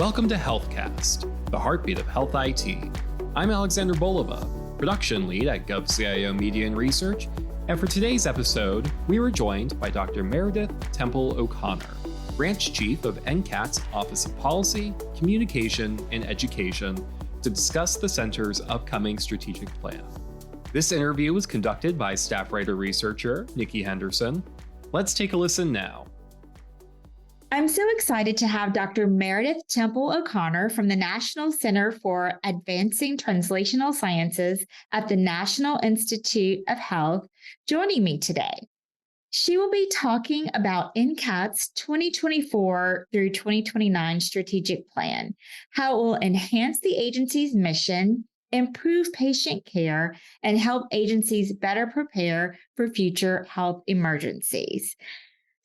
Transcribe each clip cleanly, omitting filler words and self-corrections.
Welcome to HealthCast, the heartbeat of health IT. I'm Alexander Bolova, production lead at GovCIO Media and Research, and for today's episode, we were joined by Dr. Meredith Temple O'Connor, Branch Chief of NCAYS Office of Policy, Communication, and Education, to discuss the Center's upcoming strategic plan. This interview was conducted by staff writer-researcher Nikki Henderson. Let's take a listen now. I'm so excited to have Dr. Meredith Temple O'Connor from the National Center for Advancing Translational Sciences at the National Institute of Health joining me today. She will be talking about NCAYS 2024 through 2029 strategic plan, how it will enhance the agency's mission, improve patient care, and help agencies better prepare for future health emergencies.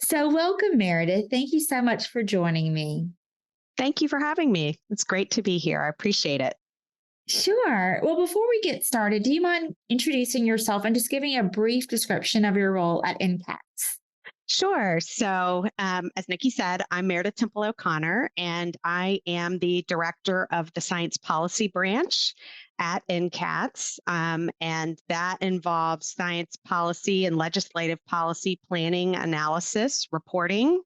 So welcome, Meredith. Thank you so much for joining me. Thank you for having me. It's great to be here. I appreciate it. Sure. Well, before we get started, do you mind introducing yourself and just giving a brief description of your role at NCAYS? Sure. So as Nikki said, I'm Meredith Temple O'Connor, and I am the director of the Science Policy Branch at NCAYS, and that involves science policy and legislative policy planning, analysis, reporting,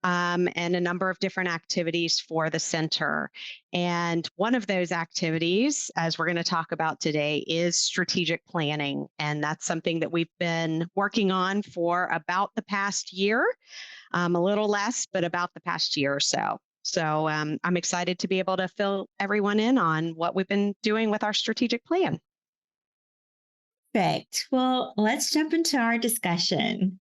and a number of different activities for the center. And one of those activities, as we're going to talk about today, is strategic planning. And that's something that we've been working on for about the past year, a little less, but about the past year or so. So I'm excited to be able to fill everyone in on what we've been doing with our strategic plan. Perfect. Well, let's jump into our discussion.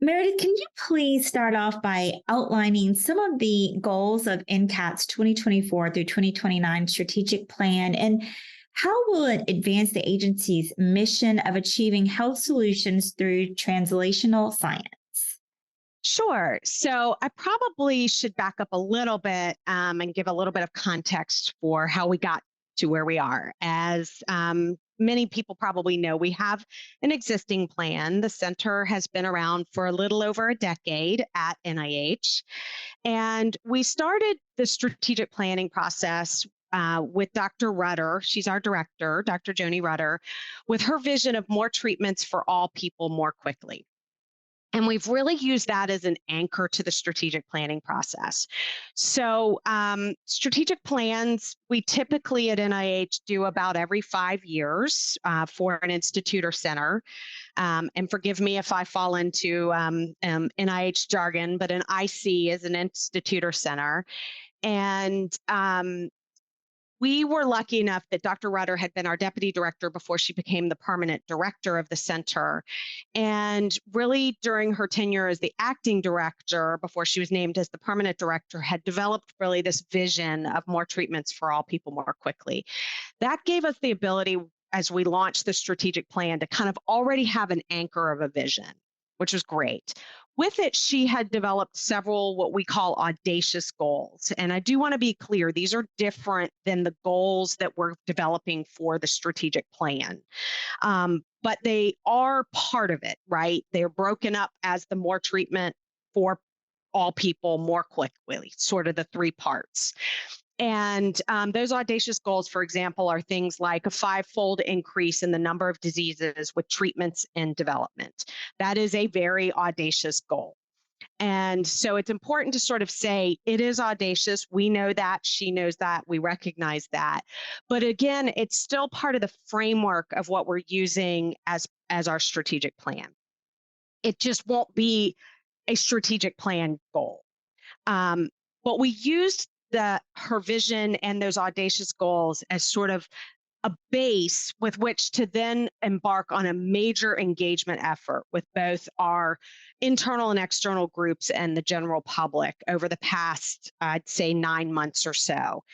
Meredith, can you please start off by outlining some of the goals of NCAYS 2024 through 2029 strategic plan, and how will it advance the agency's mission of achieving health solutions through translational science? Sure. So I probably should back up a little bit and give a little bit of context for how we got to where we are. As many people probably know, we have an existing plan. The center has been around for a little over a decade at NIH. And we started the strategic planning process with Dr. Rudder. She's our director, Dr. Joni Rudder, with her vision of more treatments for all people more quickly. And we've really used that as an anchor to the strategic planning process. So strategic plans, we typically at NIH do about every 5 years for an institute or center. And forgive me if I fall into NIH jargon, but an IC is an institute or center. And we were lucky enough that Dr. Rudder had been our deputy director before she became the permanent director of the center. And really during her tenure as the acting director, before she was named as the permanent director, had developed really this vision of more treatments for all people more quickly. That gave us the ability, as we launched the strategic plan, to kind of already have an anchor of a vision, which was great. With it, she had developed several what we call audacious goals. And I do want to be clear, these are different than the goals that we're developing for the strategic plan. But they are part of it, right? They're broken up as the more treatment for all people more quickly, sort of the three parts. And those audacious goals, for example, are things like a 5-fold increase in the number of diseases with treatments in development. That is a very audacious goal. And so it's important to sort of say it is audacious. We know that, she knows that, we recognize that. But again, it's still part of the framework of what we're using as our strategic plan. It just won't be a strategic plan goal. But we used her vision and those audacious goals as sort of a base with which to then embark on a major engagement effort with both our internal and external groups and the general public over the past, I'd say, 9 months or so.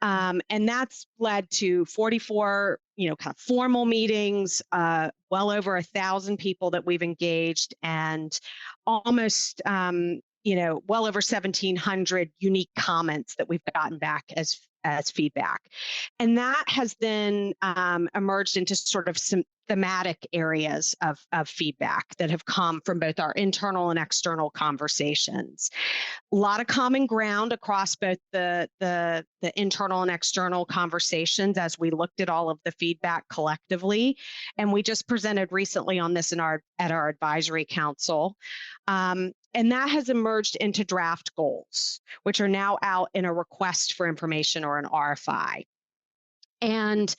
And that's led to 44, kind of formal meetings, well over 1,000 people that we've engaged, and almost well over 1,700 unique comments that we've gotten back as feedback. And that has then emerged into sort of some thematic areas of feedback that have come from both our internal and external conversations. A lot of common ground across both the internal and external conversations as we looked at all of the feedback collectively. And we just presented recently on this at our advisory council. And that has emerged into draft goals, which are now out in a request for information or an RFI. And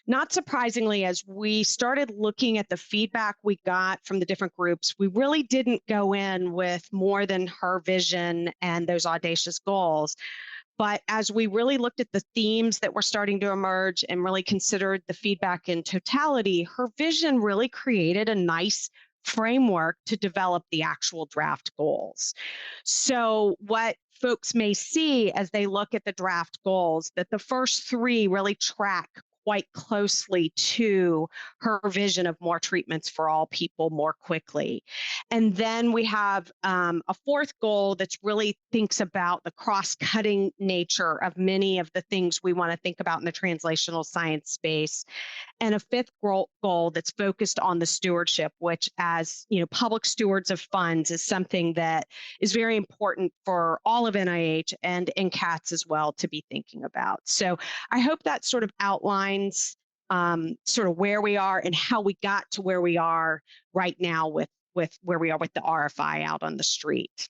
not surprisingly, as we started looking at the feedback we got from the different groups, we really didn't go in with more than her vision and those audacious goals. But as we really looked at the themes that were starting to emerge and really considered the feedback in totality, her vision really created a nice framework to develop the actual draft goals. So what folks may see as they look at the draft goals, that the first three really track quite closely to her vision of more treatments for all people more quickly. And then we have a fourth goal that's really thinks about the cross-cutting nature of many of the things we want to think about in the translational science space. And a fifth goal that's focused on the stewardship, which as public stewards of funds is something that is very important for all of NIH and NCATS as well to be thinking about. So I hope that sort of outlines sort of where we are and how we got to where we are right now with where we are with the RFI out on the street.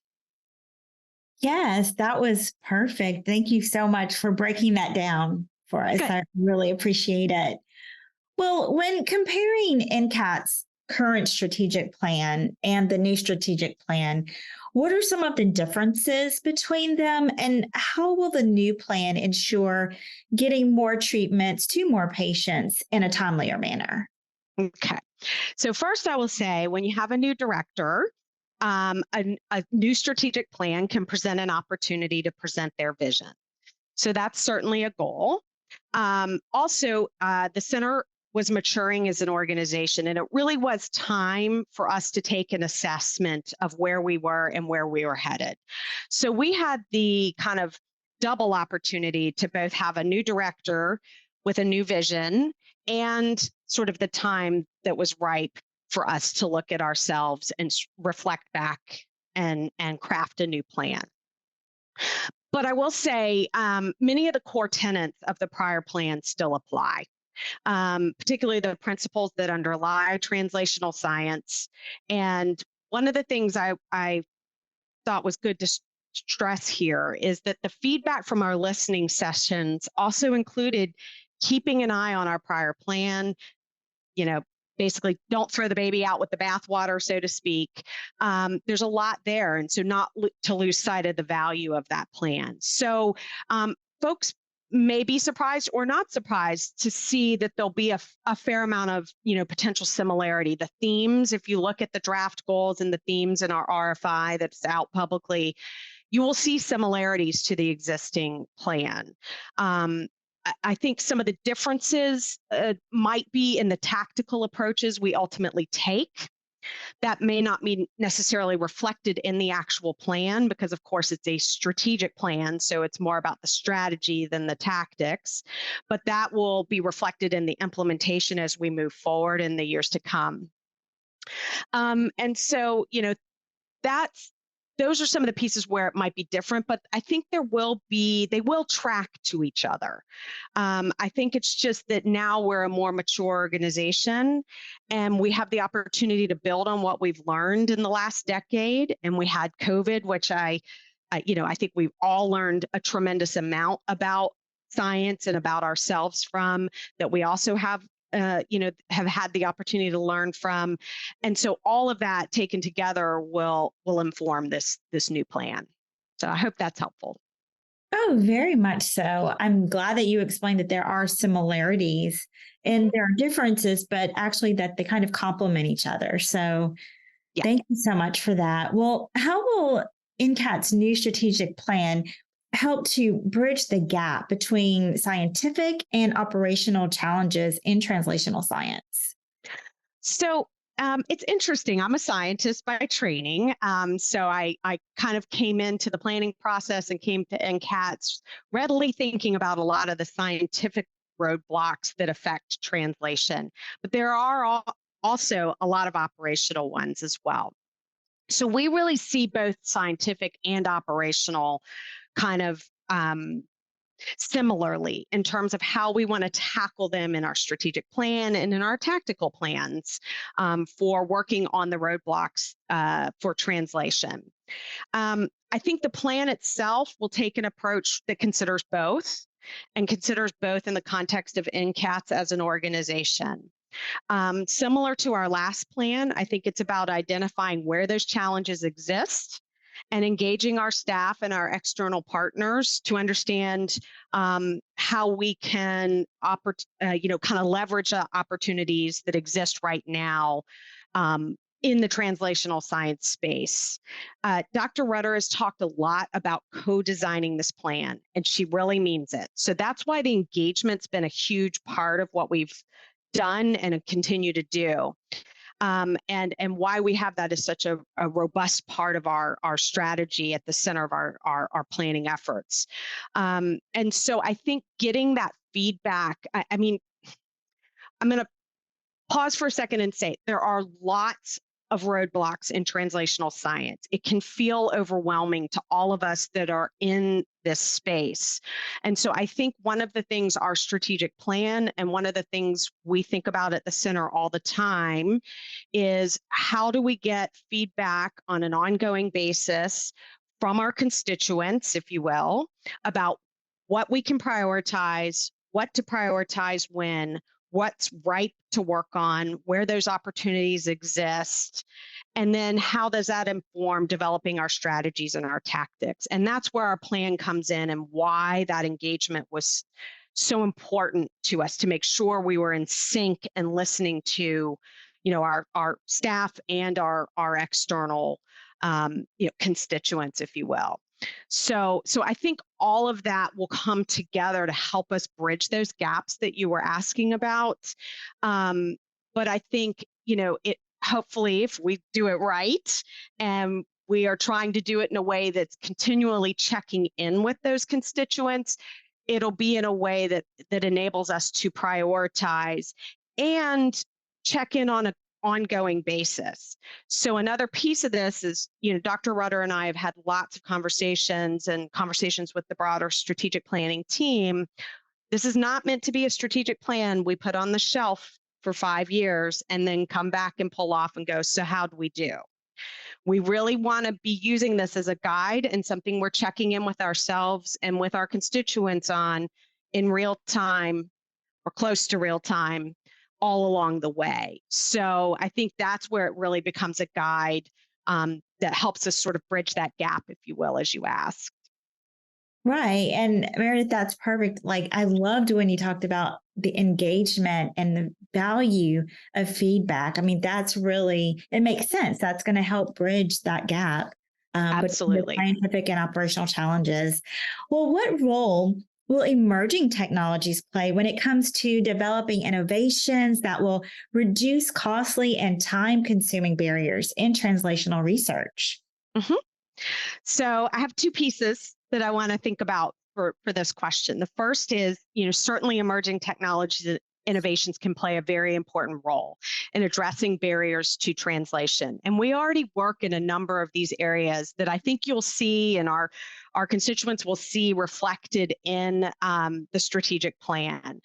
Yes, that was perfect. Thank you so much for breaking that down for us. Good. I really appreciate it. Well, when comparing NCAT's current strategic plan and the new strategic plan, what are some of the differences between them, and how will the new plan ensure getting more treatments to more patients in a timelier manner? Okay. So first I will say, when you have a new director, a new strategic plan can present an opportunity to present their vision. So that's certainly a goal. Also, the center was maturing as an organization, and it really was time for us to take an assessment of where we were and where we were headed. So we had the kind of double opportunity to both have a new director with a new vision and sort of the time that was ripe for us to look at ourselves and reflect back and craft a new plan. But I will say many of the core tenets of the prior plan still apply. Particularly the principles that underlie translational science. And one of the things I thought was good to stress here is that the feedback from our listening sessions also included keeping an eye on our prior plan, basically don't throw the baby out with the bathwater, so to speak. There's a lot there, and so not to lose sight of the value of that plan. So folks may be surprised or not surprised to see that there'll be a fair amount of potential similarity. The themes, if you look at the draft goals and the themes in our RFI that's out publicly, you will see similarities to the existing plan. I think some of the differences might be in the tactical approaches we ultimately take. That may not be necessarily reflected in the actual plan because, of course, it's a strategic plan, so it's more about the strategy than the tactics, but that will be reflected in the implementation as we move forward in the years to come. And so, those are some of the pieces where it might be different, but I think they will track to each other. I think it's just that now we're a more mature organization and we have the opportunity to build on what we've learned in the last decade. And we had COVID, which I think we've all learned a tremendous amount about science and about ourselves from, that we also have had the opportunity to learn from. And so all of that taken together will inform this new plan. So I hope that's helpful. Oh, very much so. I'm glad that you explained that there are similarities and there are differences, but actually that they kind of complement each other. So Yeah. Thank you so much for that. Well, how will NCAT's new strategic plan help to bridge the gap between scientific and operational challenges in translational science? So it's interesting. I'm a scientist by training. So I kind of came into the planning process and came to NCATS readily thinking about a lot of the scientific roadblocks that affect translation, but there are also a lot of operational ones as well. So we really see both scientific and operational kind of similarly in terms of how we want to tackle them in our strategic plan and in our tactical plans for working on the roadblocks for translation. I think the plan itself will take an approach that considers both and considers both in the context of NCATS as an organization. Similar to our last plan, I think it's about identifying where those challenges exist and engaging our staff and our external partners to understand how we can kind of leverage opportunities that exist right now in the translational science space. Dr. Rudder has talked a lot about co-designing this plan, and she really means it. So that's why the engagement's been a huge part of what we've done and continue to do. And why we have that as such a robust part of our strategy at the center of our planning efforts. And so I think getting that feedback, I mean, I'm going to pause for a second and say there are lots of roadblocks in translational science. It can feel overwhelming to all of us that are in this space. And so I think one of the things our strategic plan and one of the things we think about at the center all the time is how do we get feedback on an ongoing basis from our constituents, if you will, about what we can prioritize, what to prioritize when, what's right to work on, where those opportunities exist, and then how does that inform developing our strategies and our tactics? And that's where our plan comes in and why that engagement was so important to us to make sure we were in sync and listening to, our staff and our external constituents, if you will. So I think all of that will come together to help us bridge those gaps that you were asking about. But I think, it hopefully if we do it right and we are trying to do it in a way that's continually checking in with those constituents, it'll be in a way that enables us to prioritize and check in on an ongoing basis. So another piece of this is, Dr. Rudder and I have had lots of conversations with the broader strategic planning team. This is not meant to be a strategic plan we put on the shelf for 5 years and then come back and pull off and go, so how do we do? We really want to be using this as a guide and something we're checking in with ourselves and with our constituents on in real time or close to real time all along the way. So I think that's where it really becomes a guide that helps us sort of bridge that gap, if you will, as you asked. Right. And Meredith, that's perfect. Like, I loved when you talked about the engagement and the value of feedback. I mean, it makes sense. That's going to help bridge that gap Absolutely. between the scientific and operational challenges. Well, what role will emerging technologies play when it comes to developing innovations that will reduce costly and time-consuming barriers in translational research? Mm-hmm. So I have two pieces that I want to think about for this question. The first is, certainly emerging technologies innovations can play a very important role in addressing barriers to translation. And we already work in a number of these areas that I think you'll see and our constituents will see reflected in the strategic plan.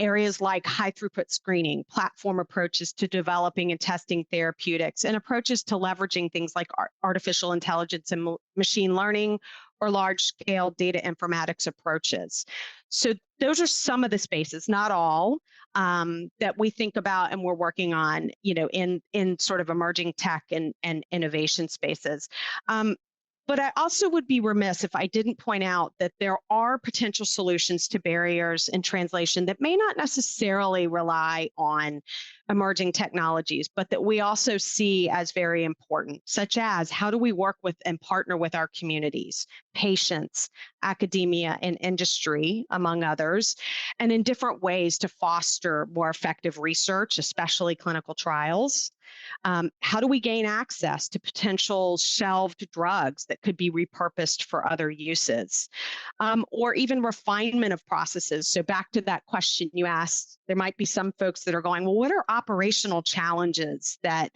Areas like high throughput screening, platform approaches to developing and testing therapeutics, and approaches to leveraging things like artificial intelligence and machine learning or large scale data informatics approaches. So those are some of the spaces, not all, that we think about and we're working on, in sort of emerging tech and innovation spaces. But I also would be remiss if I didn't point out that there are potential solutions to barriers in translation that may not necessarily rely on emerging technologies, but that we also see as very important, such as how do we work with and partner with our communities, patients, academia, and industry, among others, and in different ways to foster more effective research, especially clinical trials. How do we gain access to potential shelved drugs that could be repurposed for other uses? Or even refinement of processes. So back to that question you asked, there might be some folks that are going, well, what are operational challenges that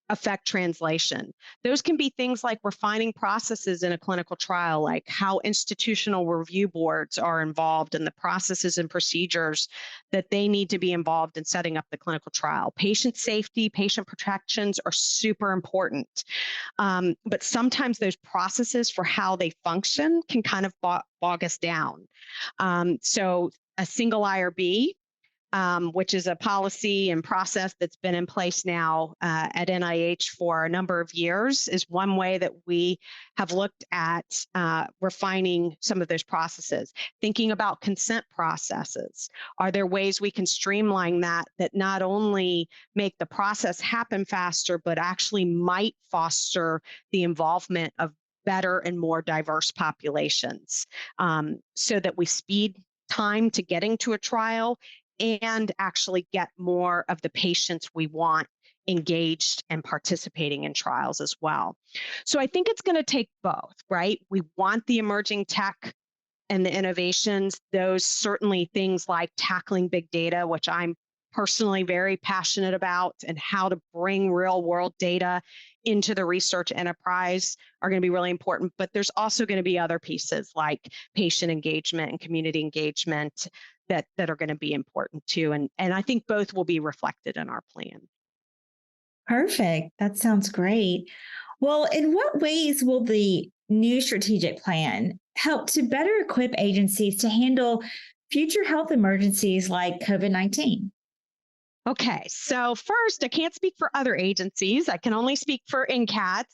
affect translation? Those can be things like refining processes in a clinical trial, like how institutional review boards are involved in the processes and procedures that they need to be involved in setting up the clinical trial. Patient safety, patient protections are super important. But sometimes those processes for how they function can kind of bog us down. So a single IRB, which is a policy and process that's been in place now at NIH for a number of years, is one way that we have looked at refining some of those processes. Thinking about consent processes. Are there ways we can streamline that not only make the process happen faster, but actually might foster the involvement of better and more diverse populations, so that we speed time to getting to a trial and actually get more of the patients we want engaged and participating in trials as well. So I think it's going to take both, right? We want the emerging tech and the innovations, those certainly things like tackling big data, which I'm personally very passionate about, and how to bring real world data into the research enterprise are going to be really important. But there's also going to be other pieces like patient engagement and community engagement that are going to be important too. And I think both will be reflected in our plan. Perfect. That sounds great. Well, in what ways will the new strategic plan help to better equip agencies to handle future health emergencies like COVID-19? Okay, so first, I can't speak for other agencies. I can only speak for NCATS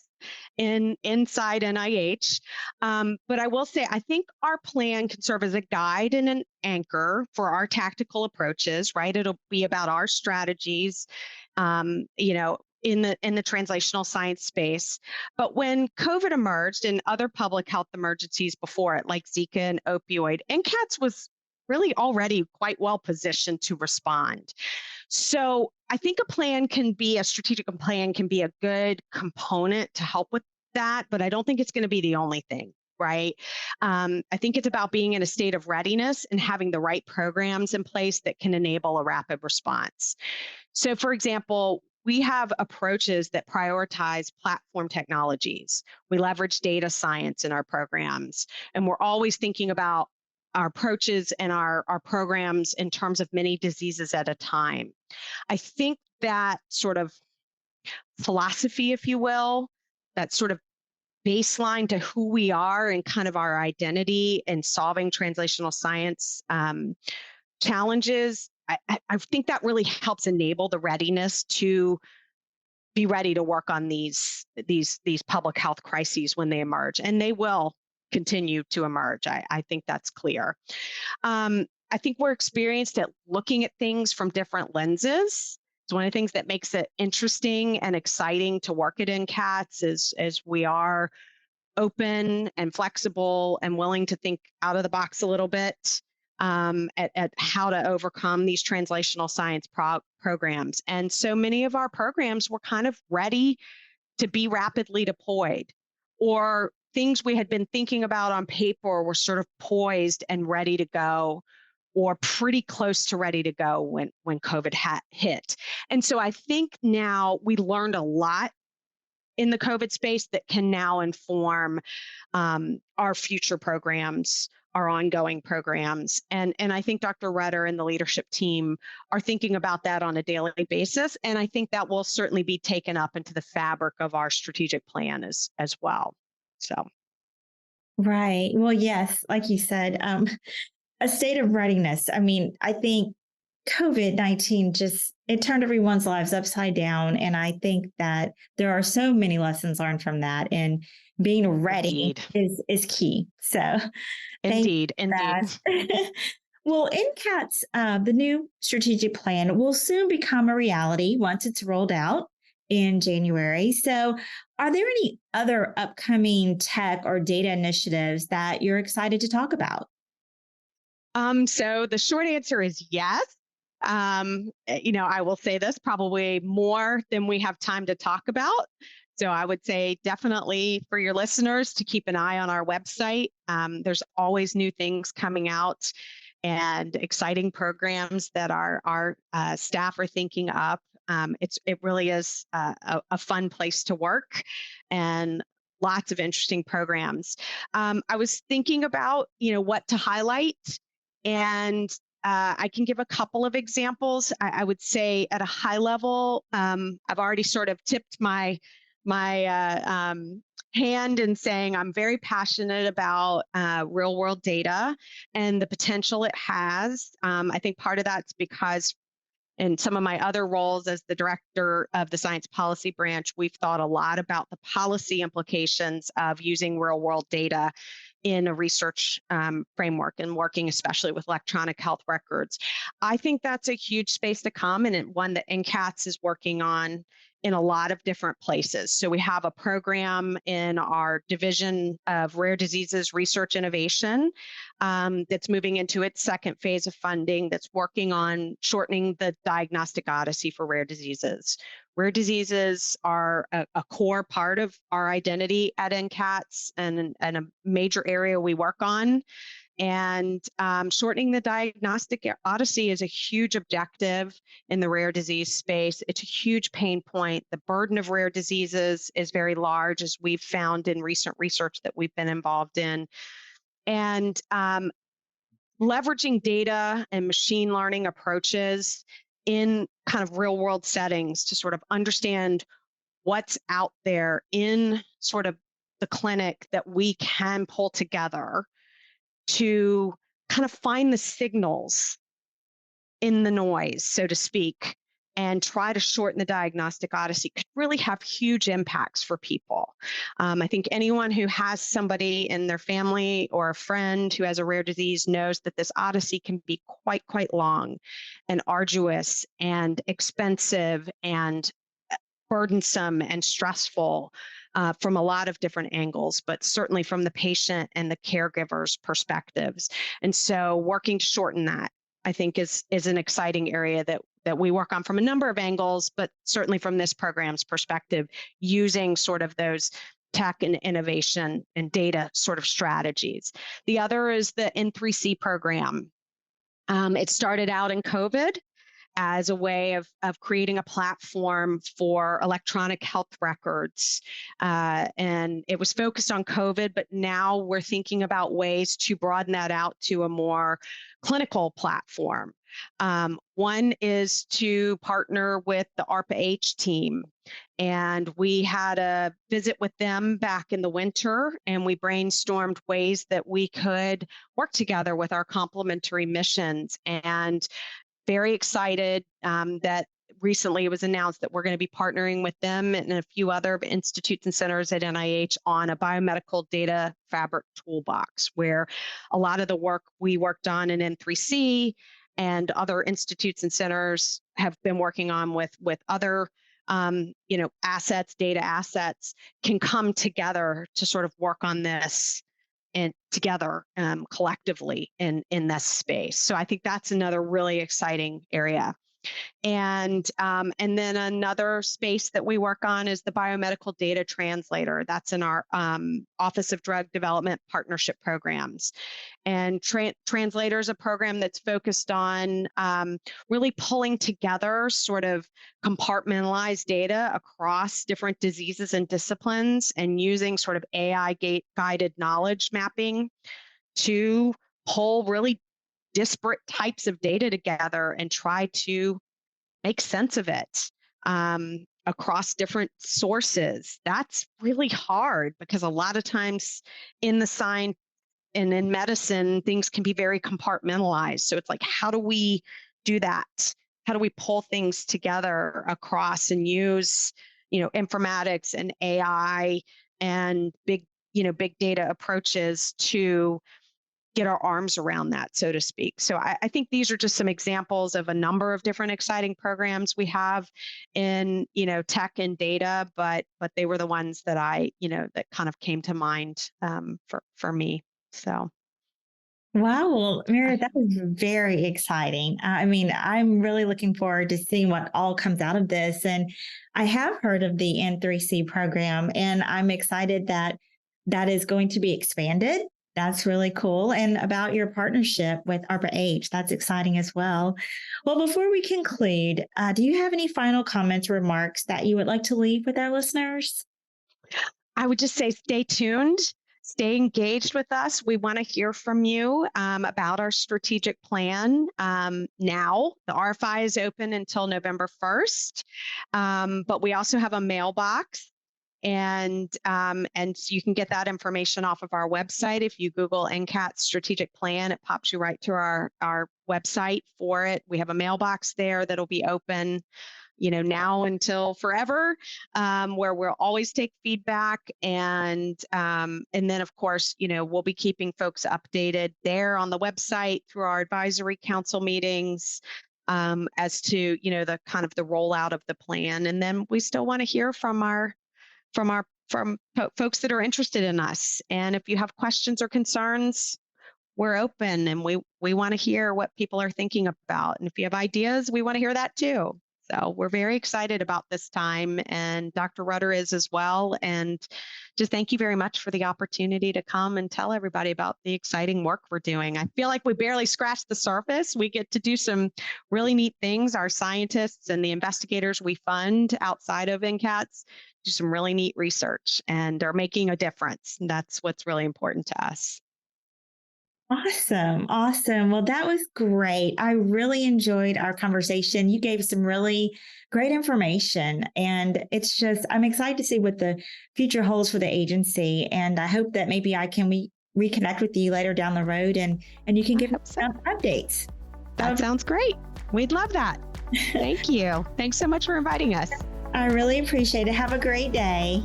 inside NIH. But I will say, I think our plan can serve as a guide and an anchor for our tactical approaches, right? It'll be about our strategies, in the translational science space. But when COVID emerged and other public health emergencies before it, like Zika and opioid, NCATS was really already quite well positioned to respond. So I think a strategic plan can be a good component to help with that, but I don't think it's going to be the only thing, right? I think it's about being in a state of readiness and having the right programs in place that can enable a rapid response. So for example, we have approaches that prioritize platform technologies. We leverage data science in our programs, and we're always thinking about our approaches and our programs in terms of many diseases at a time. I think that sort of philosophy, if you will, that sort of baseline to who we are and kind of our identity in solving translational science challenges, I think that really helps enable the readiness to be ready to work on these public health crises when they emerge, and they will continue to emerge. I think that's clear. I think we're experienced at looking at things from different lenses. It's one of the things that makes it interesting and exciting to work at NCATS is we are open and flexible and willing to think out of the box a little bit at how to overcome these translational science programs. And so many of our programs were kind of ready to be rapidly deployed, or things we had been thinking about on paper were sort of poised and ready to go, or pretty close to ready to go when COVID hit. And so I think now we learned a lot in the COVID space that can now inform our future programs, our ongoing programs. And I think Dr. Rutter and the leadership team are thinking about that on a daily basis. And I think that will certainly be taken up into the fabric of our strategic plan as well. So. Right. Well, yes, like you said, a state of readiness. I mean, I think COVID-19 it turned everyone's lives upside down. And I think that there are so many lessons learned from that. And being ready is key. So indeed. Well, NCATS, the new strategic plan will soon become a reality once it's rolled out in January. So are there any other upcoming tech or data initiatives that you're excited to talk about? So the short answer is yes. I will say this, probably more than we have time to talk about. So I would say definitely for your listeners to keep an eye on our website. There's always new things coming out and exciting programs that our staff are thinking up. It really is a fun place to work, and lots of interesting programs. I was thinking about what to highlight, and I can give a couple of examples. I would say at a high level, I've already sort of tipped my hand in saying I'm very passionate about real world data and the potential it has. I think part of that's because in some of my other roles as the director of the Science Policy Branch, we've thought a lot about the policy implications of using real world data in a research framework and working especially with electronic health records. I think that's a huge space to come, and one that NCATS is working on in a lot of different places. So we have a program in our Division of Rare Diseases Research Innovation that's moving into its second phase of funding, that's working on shortening the diagnostic odyssey for rare diseases. Rare diseases are a core part of our identity at NCATS and a major area we work on. And shortening the diagnostic odyssey is a huge objective in the rare disease space. It's a huge pain point. The burden of rare diseases is very large, as we've found in recent research that we've been involved in. And leveraging data and machine learning approaches in kind of real world settings to sort of understand what's out there in sort of the clinic that we can pull together to kind of find the signals in the noise, so to speak, and try to shorten the diagnostic odyssey could really have huge impacts for people. I think anyone who has somebody in their family or a friend who has a rare disease knows that this odyssey can be quite long and arduous and expensive and burdensome and stressful from a lot of different angles, but certainly from the patient and the caregiver's perspectives. And so working to shorten that, I think, is an exciting area that we work on from a number of angles, but certainly from this program's perspective, using sort of those tech and innovation and data sort of strategies. The other is the N3C program. It started out in COVID as a way of creating a platform for electronic health records. And it was focused on COVID, but now we're thinking about ways to broaden that out to a more clinical platform. One is to partner with the ARPA-H team. And we had a visit with them back in the winter, and we brainstormed ways that we could work together with our complementary missions. And very excited that recently it was announced that we're going to be partnering with them and a few other institutes and centers at NIH on a biomedical data fabric toolbox, where a lot of the work we worked on in N3C and other institutes and centers have been working on with other assets, data assets, can come together to sort of work on this and together collectively in this space. So I think that's another really exciting area. And then another space that we work on is the biomedical data translator. That's in our Office of Drug Development partnership programs. And translator is a program that's focused on really pulling together sort of compartmentalized data across different diseases and disciplines, and using sort of AI-guided knowledge mapping to pull really disparate types of data together and try to make sense of it across different sources. That's really hard, because a lot of times in the science and in medicine, things can be very compartmentalized. So it's like, how do we do that? How do we pull things together across and use, informatics and AI and big data approaches to get our arms around that, so to speak. So I think these are just some examples of a number of different exciting programs we have in, tech and data, but they were the ones that that kind of came to mind for me. So. Wow, well, Meredith, that is very exciting. I mean, I'm really looking forward to seeing what all comes out of this. And I have heard of the N3C program, and I'm excited that that is going to be expanded. That's really cool. And about your partnership with ARPA-H, that's exciting as well. Well, before we conclude, do you have any final comments or remarks that you would like to leave with our listeners? I would just say stay tuned, stay engaged with us. We want to hear from you about our strategic plan. Now, the RFI is open until November 1st, but we also have a mailbox. And you can get that information off of our website. If you Google NCAYS strategic plan, it pops you right to our website for it. We have a mailbox there that'll be open, now until forever, where we'll always take feedback. And then, of course, we'll be keeping folks updated there on the website through our advisory council meetings as to, the kind of the rollout of the plan. And then we still want to hear from folks that are interested in us. And if you have questions or concerns, we're open, and we want to hear what people are thinking about. And if you have ideas, we want to hear that too. So we're very excited about this time, and Dr. Rudder is as well. And just thank you very much for the opportunity to come and tell everybody about the exciting work we're doing. I feel like we barely scratched the surface. We get to do some really neat things. Our scientists and the investigators we fund outside of NCATS do some really neat research and are making a difference. And that's what's really important to us. Awesome. Awesome. Well, that was great. I really enjoyed our conversation. You gave some really great information, and I'm excited to see what the future holds for the agency. And I hope that maybe I can reconnect with you later down the road, and you can give us some updates. That sounds great. We'd love that. Thank you. Thanks so much for inviting us. I really appreciate it. Have a great day.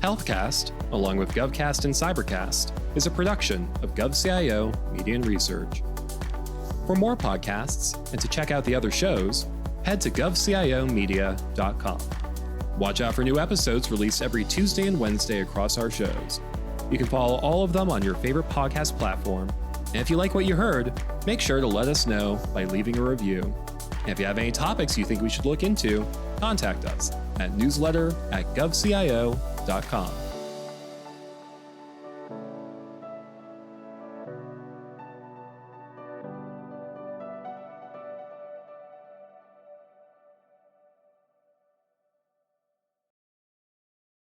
HealthCast, along with GovCast and CyberCast, is a production of GovCIO Media and Research. For more podcasts and to check out the other shows, head to govciomedia.com. Watch out for new episodes released every Tuesday and Wednesday across our shows. You can follow all of them on your favorite podcast platform. And if you like what you heard, make sure to let us know by leaving a review. And if you have any topics you think we should look into, contact us at newsletter@govcio.com.